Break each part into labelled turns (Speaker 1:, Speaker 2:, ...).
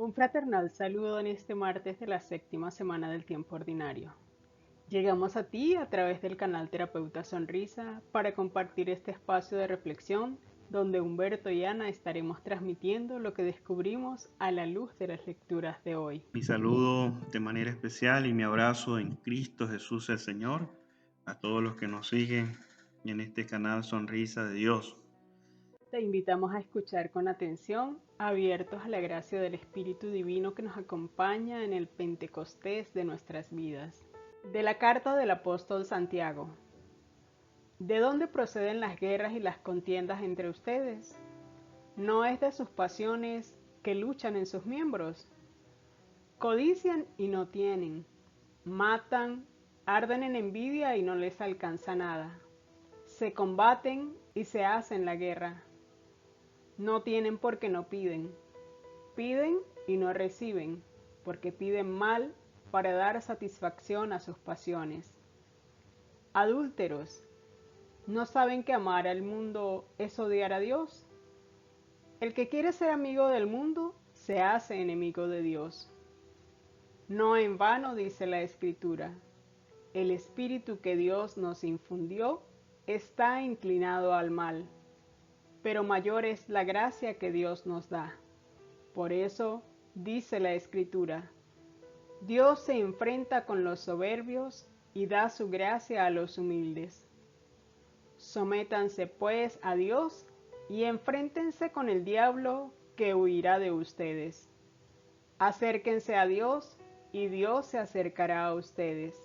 Speaker 1: Un fraternal saludo en este martes de la séptima semana del tiempo ordinario. Llegamos a ti a través del canal Terapeuta Sonrisa para compartir este espacio de reflexión donde Humberto y Ana estaremos transmitiendo lo que descubrimos a la luz de las lecturas de hoy.
Speaker 2: Mi saludo de manera especial y mi abrazo en Cristo Jesús el Señor a todos los que nos siguen en este canal Sonrisa de Dios.
Speaker 1: Te invitamos a escuchar con atención, abiertos a la gracia del Espíritu Divino que nos acompaña en el Pentecostés de nuestras vidas. De la carta del apóstol Santiago. ¿De dónde proceden las guerras y las contiendas entre ustedes? ¿No es de sus pasiones que luchan en sus miembros? Codician y no tienen, matan, arden en envidia y no les alcanza nada. Se combaten y se hacen la guerra. No tienen porque no piden. Piden y no reciben, porque piden mal para dar satisfacción a sus pasiones. Adúlteros, ¿no saben que amar al mundo es odiar a Dios? El que quiere ser amigo del mundo se hace enemigo de Dios. No en vano dice la Escritura, el espíritu que Dios nos infundió está inclinado al mal, pero mayor es la gracia que Dios nos da. Por eso dice la Escritura, Dios se enfrenta con los soberbios y da su gracia a los humildes. Sométanse pues a Dios y enfréntense con el diablo que huirá de ustedes. Acérquense a Dios y Dios se acercará a ustedes.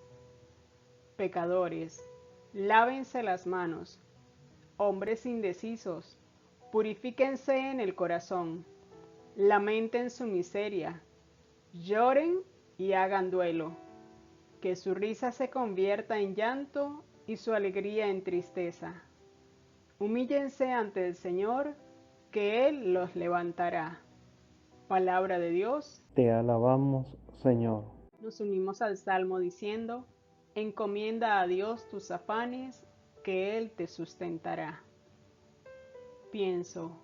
Speaker 1: Pecadores, lávense las manos. Hombres indecisos, purifíquense en el corazón. Lamenten su miseria. Lloren y hagan duelo. Que su risa se convierta en llanto y su alegría en tristeza. Humíllense ante el Señor, que Él los levantará. Palabra de Dios.
Speaker 3: Te alabamos, Señor.
Speaker 1: Nos unimos al Salmo diciendo, encomienda a Dios tus afanes, que Él te sustentará. Pienso,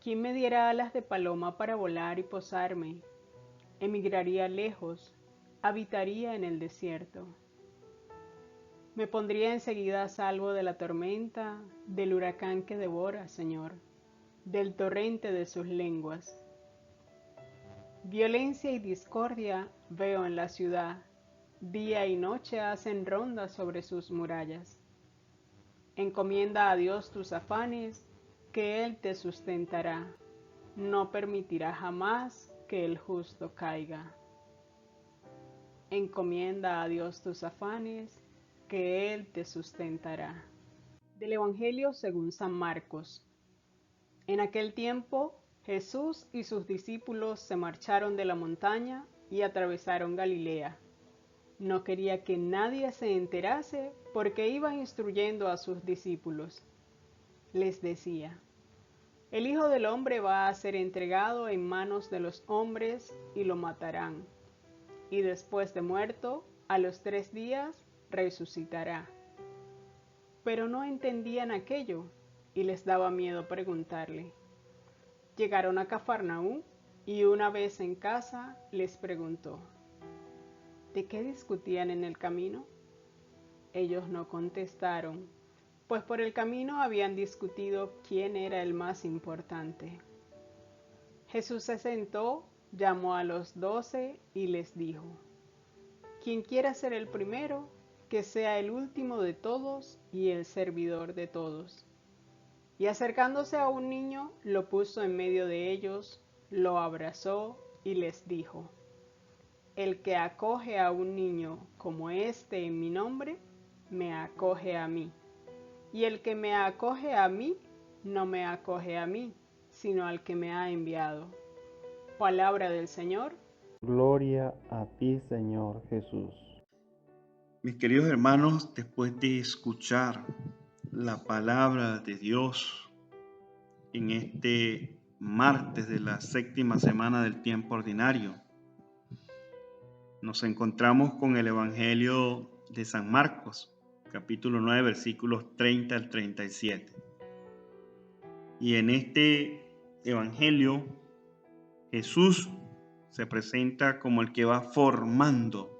Speaker 1: ¿quién me diera alas de paloma para volar y posarme? Emigraría lejos, habitaría en el desierto. Me pondría enseguida a salvo de la tormenta, del huracán que devora, Señor, del torrente de sus lenguas. Violencia y discordia veo en la ciudad, día y noche hacen rondas sobre sus murallas. Encomienda a Dios tus afanes, que Él te sustentará, no permitirá jamás que el justo caiga. Encomienda a Dios tus afanes, que Él te sustentará. Del Evangelio según San Marcos. En aquel tiempo, Jesús y sus discípulos se marcharon de la montaña y atravesaron Galilea. No quería que nadie se enterase porque iba instruyendo a sus discípulos. Les decía, el Hijo del Hombre va a ser entregado en manos de los hombres y lo matarán. Y después de muerto, a los 3 días, resucitará. Pero no entendían aquello y les daba miedo preguntarle. Llegaron a Cafarnaúm y una vez en casa les preguntó, ¿de qué discutían en el camino? Ellos no contestaron, pues por el camino habían discutido quién era el más importante. Jesús se sentó, llamó a los 12 y les dijo, quien quiera ser el primero, que sea el último de todos y el servidor de todos. Y acercándose a un niño, lo puso en medio de ellos, lo abrazó y les dijo, el que acoge a un niño como este en mi nombre, me acoge a mí. Y el que me acoge a mí, no me acoge a mí, sino al que me ha enviado. Palabra del Señor.
Speaker 3: Gloria a ti, Señor Jesús.
Speaker 2: Mis queridos hermanos, después de escuchar la palabra de Dios en este martes de la séptima semana del tiempo ordinario, nos encontramos con el Evangelio de San Marcos, capítulo 9, versículos 30 al 37. Y en este Evangelio, Jesús se presenta como el que va formando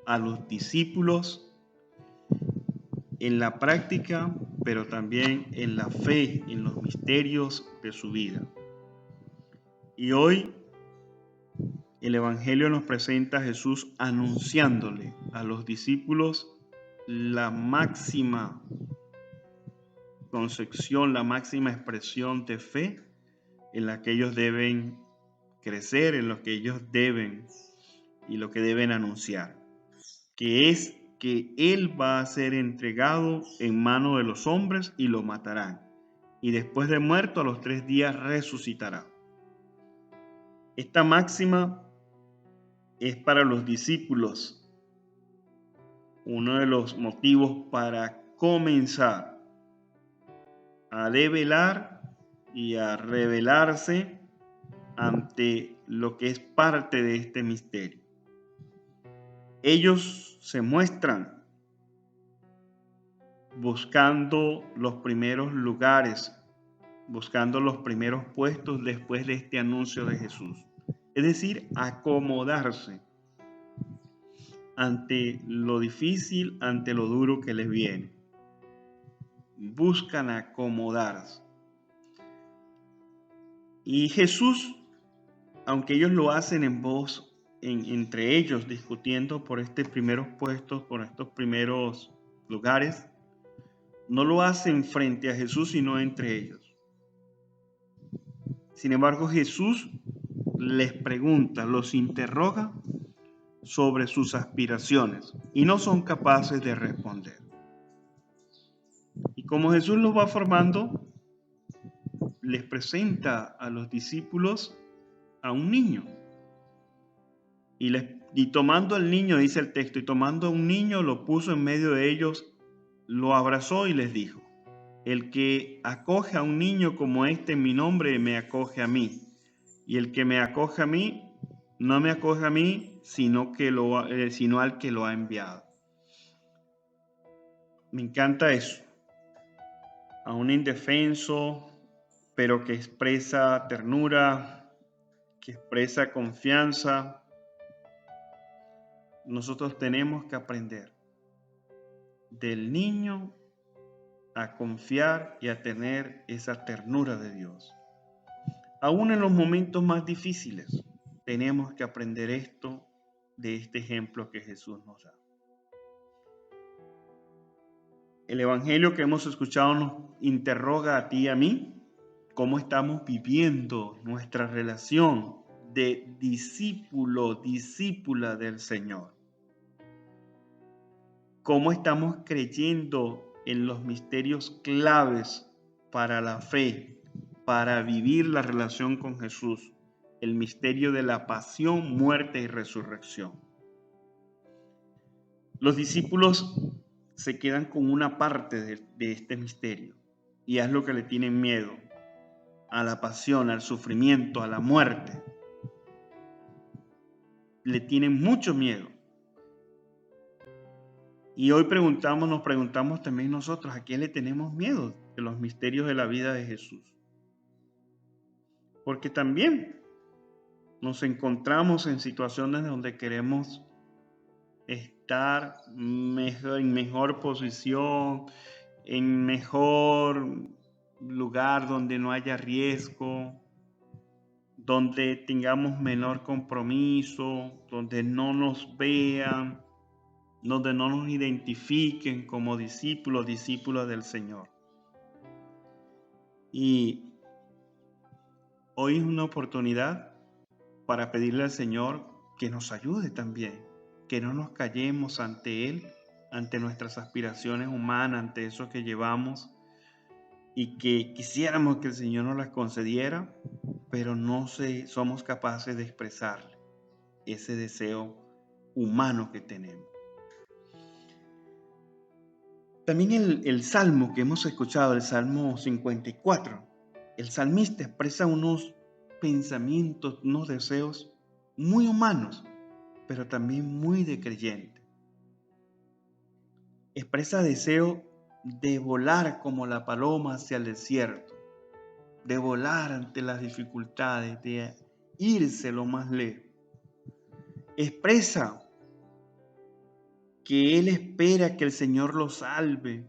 Speaker 2: a los discípulos en la práctica, pero también en la fe, en los misterios de su vida. Y hoy el Evangelio nos presenta a Jesús anunciándole a los discípulos la máxima concepción, la máxima expresión de fe en la que ellos deben crecer, en lo que ellos deben y lo que deben anunciar, que es que Él va a ser entregado en manos de los hombres y lo matarán, y después de muerto a los 3 días resucitará. Esta máxima es para los discípulos uno de los motivos para comenzar a develar y a revelarse ante lo que es parte de este misterio. Ellos se muestran buscando los primeros lugares, buscando los primeros puestos después de este anuncio de Jesús. Es decir, acomodarse ante lo difícil, ante lo duro que les viene. Buscan acomodarse. Y Jesús, aunque ellos lo hacen en voz, entre ellos, discutiendo por estos primeros puestos, por estos primeros lugares, no lo hacen frente a Jesús, sino entre ellos. Sin embargo, Jesús les pregunta, los interroga sobre sus aspiraciones y no son capaces de responder. Y como Jesús los va formando, les presenta a los discípulos a un niño. Y tomando al niño, dice el texto, y tomando a un niño lo puso en medio de ellos, lo abrazó y les dijo: el que acoge a un niño como este en mi nombre, me acoge a mí. Y el que me acoge a mí, no me acoge a mí, sino al que lo ha enviado. Me encanta eso. A un indefenso, pero que expresa ternura, que expresa confianza. Nosotros tenemos que aprender del niño a confiar y a tener esa ternura de Dios. Aún en los momentos más difíciles, tenemos que aprender esto de este ejemplo que Jesús nos da. El Evangelio que hemos escuchado nos interroga a ti y a mí cómo estamos viviendo nuestra relación de discípulo, discípula del Señor. Cómo estamos creyendo en los misterios claves para la fe, para vivir la relación con Jesús, el misterio de la pasión, muerte y resurrección. Los discípulos se quedan con una parte de este misterio y es lo que le tienen miedo: a la pasión, al sufrimiento, a la muerte. Le tienen mucho miedo. Y hoy nos preguntamos también nosotros, ¿a qué le tenemos miedo de los misterios de la vida de Jesús? Porque también nos encontramos en situaciones donde queremos estar en mejor posición, en mejor lugar donde no haya riesgo, donde tengamos menor compromiso, donde no nos vean, donde no nos identifiquen como discípulos del Señor. Y hoy es una oportunidad para pedirle al Señor que nos ayude también, que no nos callemos ante Él, ante nuestras aspiraciones humanas, ante eso que llevamos y que quisiéramos que el Señor nos las concediera, pero no somos capaces de expresarle ese deseo humano que tenemos. También el salmo que hemos escuchado, el Salmo 54, el salmista expresa unos pensamientos, unos deseos muy humanos, pero también muy de creyente. Expresa deseo de volar como la paloma hacia el desierto, de volar ante las dificultades, de irse lo más lejos. expresa que él espera que el Señor lo salve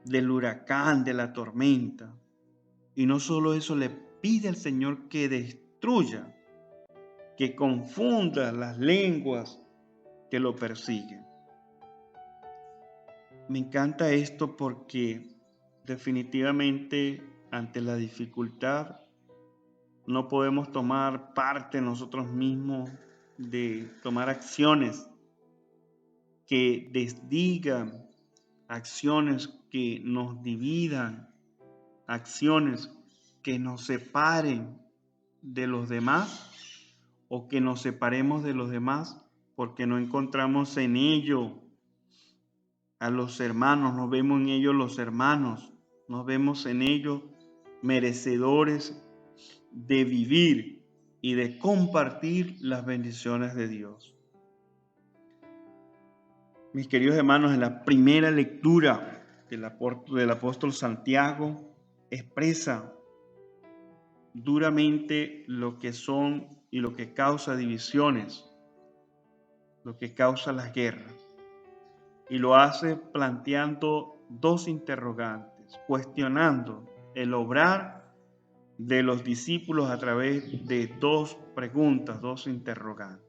Speaker 2: del huracán, de la tormenta. Y no solo eso, le pide al Señor que destruya, que confunda las lenguas que lo persiguen. Me encanta esto porque definitivamente ante la dificultad no podemos tomar parte nosotros mismos de tomar acciones que desdigan, acciones que nos dividan, acciones que nos separen de los demás o que nos separemos de los demás porque no encontramos en ello a los hermanos, no vemos en ellos los hermanos, no vemos en ellos merecedores de vivir y de compartir las bendiciones de Dios. Mis queridos hermanos, en la primera lectura del apóstol Santiago expresa duramente lo que son y lo que causa divisiones, lo que causa las guerras. Y lo hace planteando dos interrogantes, cuestionando el obrar de los discípulos a través de dos preguntas, dos interrogantes.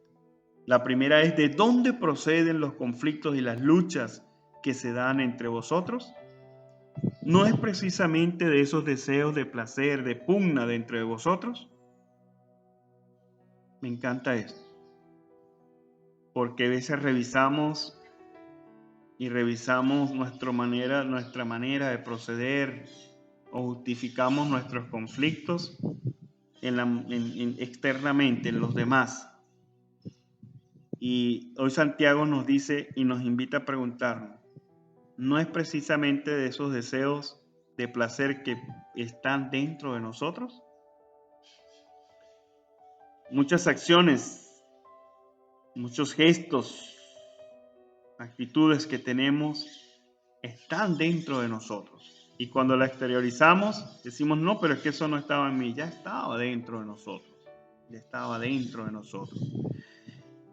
Speaker 2: La primera es: ¿de dónde proceden los conflictos y las luchas que se dan entre vosotros? ¿No es precisamente de esos deseos de placer, de pugna dentro de vosotros? Me encanta esto, porque a veces revisamos nuestra manera de proceder o justificamos nuestros conflictos externamente en los demás. Y hoy Santiago nos dice y nos invita a preguntarnos: ¿no es precisamente de esos deseos de placer que están dentro de nosotros? Muchas acciones, muchos gestos, actitudes que tenemos están dentro de nosotros. Y cuando la exteriorizamos, decimos: no, pero es que eso no estaba en mí. Ya estaba dentro de nosotros. Ya estaba dentro de nosotros.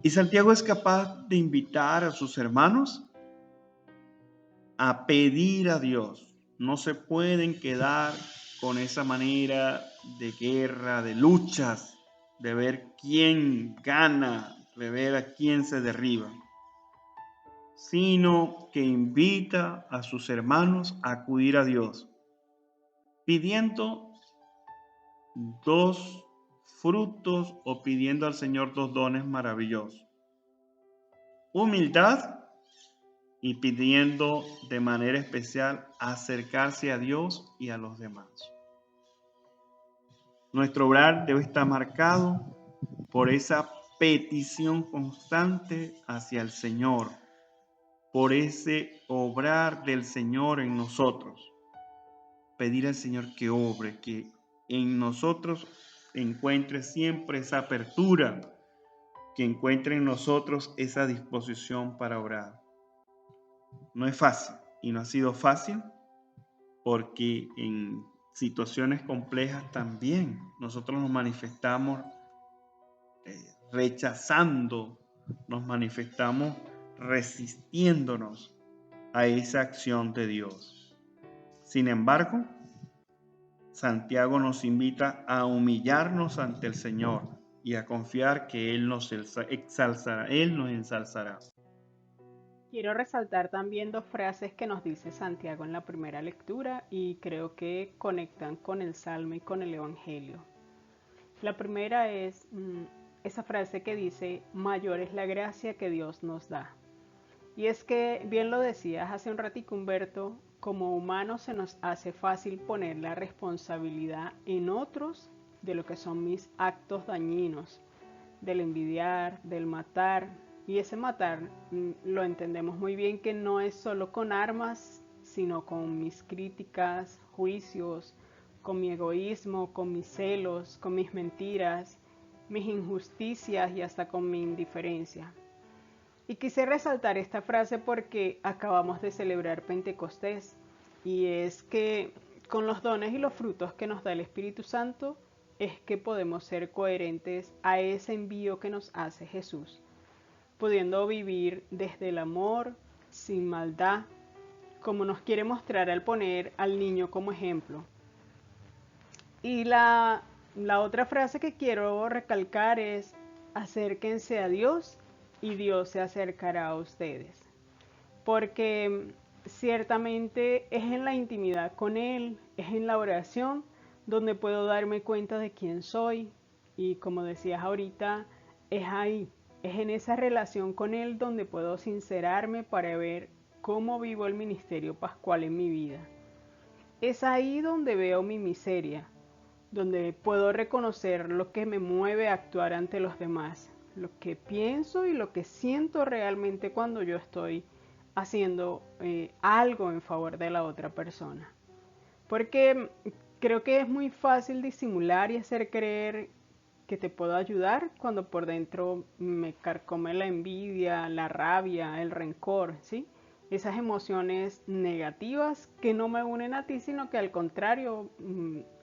Speaker 2: Y Santiago es capaz de invitar a sus hermanos a pedir a Dios. No se pueden quedar con esa manera de guerra, de luchas, de ver quién gana, de ver a quién se derriba, sino que invita a sus hermanos a acudir a Dios, pidiendo dos frutos o pidiendo al Señor dos dones maravillosos: humildad y pidiendo de manera especial acercarse a Dios y a los demás. Nuestro obrar debe estar marcado por esa petición constante hacia el Señor, por ese obrar del Señor en nosotros. Pedir al Señor que obre, que en nosotros encuentre siempre esa apertura, que encuentre en nosotros esa disposición para orar. No es fácil y no ha sido fácil porque en situaciones complejas también nosotros nos manifestamos rechazando, nos manifestamos resistiéndonos a esa acción de Dios. Sin embargo, Santiago nos invita a humillarnos ante el Señor y a confiar que Él nos exalzará, Él nos ensalzará.
Speaker 1: Quiero resaltar también dos frases que nos dice Santiago en la primera lectura y creo que conectan con el Salmo y con el Evangelio. La primera es esa frase que dice: mayor es la gracia que Dios nos da. Y es que, bien lo decías hace un ratico, Humberto, como humanos se nos hace fácil poner la responsabilidad en otros de lo que son mis actos dañinos, del envidiar, del matar. Y ese matar lo entendemos muy bien que no es solo con armas, sino con mis críticas, juicios, con mi egoísmo, con mis celos, con mis mentiras, mis injusticias y hasta con mi indiferencia. Y quise resaltar esta frase porque acabamos de celebrar Pentecostés, y es que con los dones y los frutos que nos da el Espíritu Santo es que podemos ser coherentes a ese envío que nos hace Jesús. pudiendo vivir desde el amor, sin maldad, como nos quiere mostrar al poner al niño como ejemplo. Y la otra frase que quiero recalcar es: acérquense a Dios y Dios se acercará a ustedes. Porque ciertamente es en la intimidad con Él, es en la oración donde puedo darme cuenta de quién soy. Y como decías ahorita, es ahí, es en esa relación con Él donde puedo sincerarme para ver cómo vivo el ministerio pascual en mi vida. Es ahí donde veo mi miseria, donde puedo reconocer lo que me mueve a actuar ante los demás, lo que pienso y lo que siento realmente cuando yo estoy haciendo algo en favor de la otra persona. Porque creo que es muy fácil disimular y hacer creer que te puedo ayudar cuando por dentro me carcome la envidia, la rabia, el rencor, ¿sí? Esas emociones negativas que no me unen a ti, sino que al contrario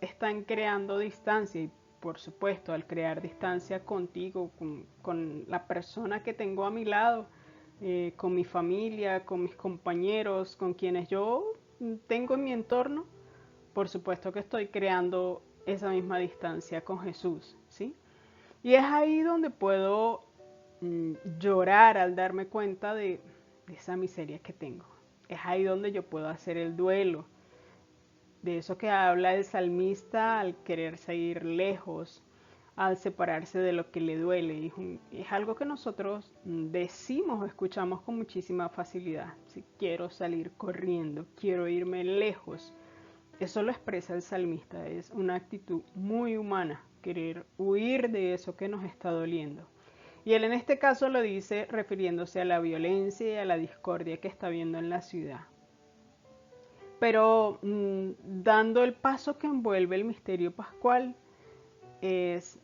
Speaker 1: están creando distancia. Y por supuesto, al crear distancia contigo, con la persona que tengo a mi lado, con mi familia, con mis compañeros, con quienes yo tengo en mi entorno, por supuesto que estoy creando esa misma distancia con Jesús, ¿sí? Y es ahí donde puedo llorar al darme cuenta de esa miseria que tengo. Es ahí donde yo puedo hacer el duelo. De eso que habla el salmista al querer seguir lejos, al separarse de lo que le duele. Es algo que nosotros decimos o escuchamos con muchísima facilidad. Si quiero salir corriendo, quiero irme lejos. Eso lo expresa el salmista, es una actitud muy humana, querer huir de eso que nos está doliendo. Y él en este caso lo dice refiriéndose a la violencia y a la discordia que está viendo en la ciudad. Pero dando el paso que envuelve el misterio pascual, es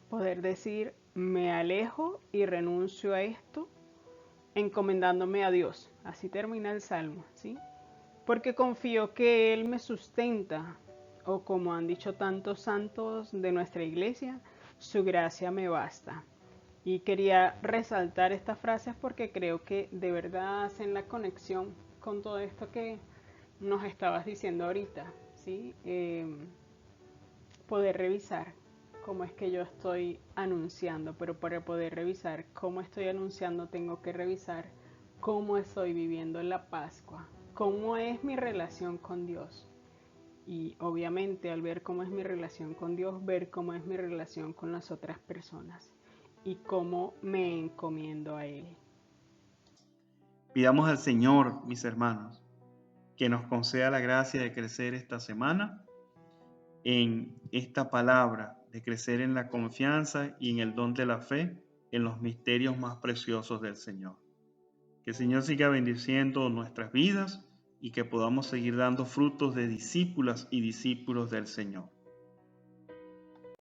Speaker 1: poder decir: me alejo y renuncio a esto, encomendándome a Dios. Así termina el salmo, ¿sí? Porque confío que Él me sustenta, o como han dicho tantos santos de nuestra iglesia, su gracia me basta. Y quería resaltar estas frases porque creo que de verdad hacen la conexión con todo esto que nos estabas diciendo ahorita, ¿sí? Poder revisar cómo es que yo estoy anunciando, pero para poder revisar cómo estoy anunciando tengo que revisar cómo estoy viviendo la Pascua, cómo es mi relación con Dios. Y obviamente al ver cómo es mi relación con Dios, ver cómo es mi relación con las otras personas y cómo me encomiendo a Él.
Speaker 2: Pidamos al Señor, mis hermanos, que nos conceda la gracia de crecer esta semana en esta palabra, de crecer en la confianza y en el don de la fe, en los misterios más preciosos del Señor. Que el Señor siga bendiciendo nuestras vidas y que podamos seguir dando frutos de discípulas y discípulos del Señor.